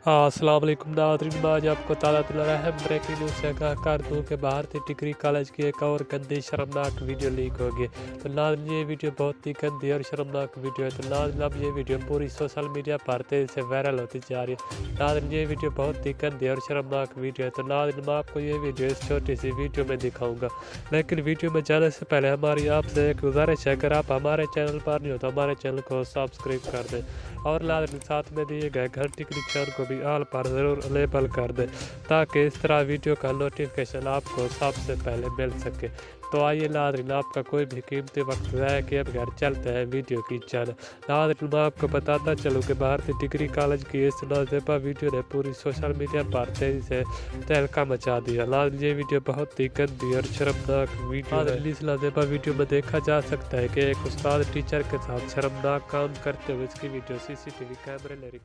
हाँ, अस्सलाम वालेकुम नाज़रीन, मैं आज आपको ताज़ा दिला रहा है ब्रेकिंग न्यूज़ से आगाह कर दूँ कि भारतीय डिग्री कॉलेज की एक और गंदी शर्मनाक वीडियो लीक हो गई। तो नाज़रीन ये वीडियो बहुत ही गंदी और शर्मनाक वीडियो है। तो नाज़रीन अब ये वीडियो पूरी सोशल मीडिया पर तेज़ी से वायरल होती जा रही है। नाज़रीन ये वीडियो बहुत ही गंदी और शर्मनाक वीडियो है। तो नाज़रीन मैं आपको ये वीडियो इस छोटी सी वीडियो में दिखाऊँगा, लेकिन वीडियो में जाने से पहले हमारी आपसे एक गुजारिश है, अगर आप हमारे चैनल पर नहीं हो तो हमारे चैनल को सब्सक्राइब कर दें और नाज़रीन साथ में दिए गए घंटी के निशान को भी ऑल पर ज़रूर लेबल कर दें, ताकि इस तरह वीडियो का नोटिफिकेशन आपको सबसे पहले मिल सके। तो आइए नाज़रीन, आपका कोई भी कीमती वक्त ज़ाया किए बगैर चलते हैं वीडियो की जान। नाज़रीन मैं आपको बताता चलूँ कि भारतीय डिग्री कॉलेज की इस नाज़ेबा वीडियो ने पूरी सोशल मीडिया पर तेज़ी से तहलका मचा दिया। नाज़रीन ये वीडियो बहुत ही गंदी और शर्मनाक वीडियो है। इस नाज़ेबा वीडियो में देखा जा सकता है कि एक उस्ताद टीचर के साथ शर्मनाक काम करते हुए इसकी वीडियो CCTV कैमरे ले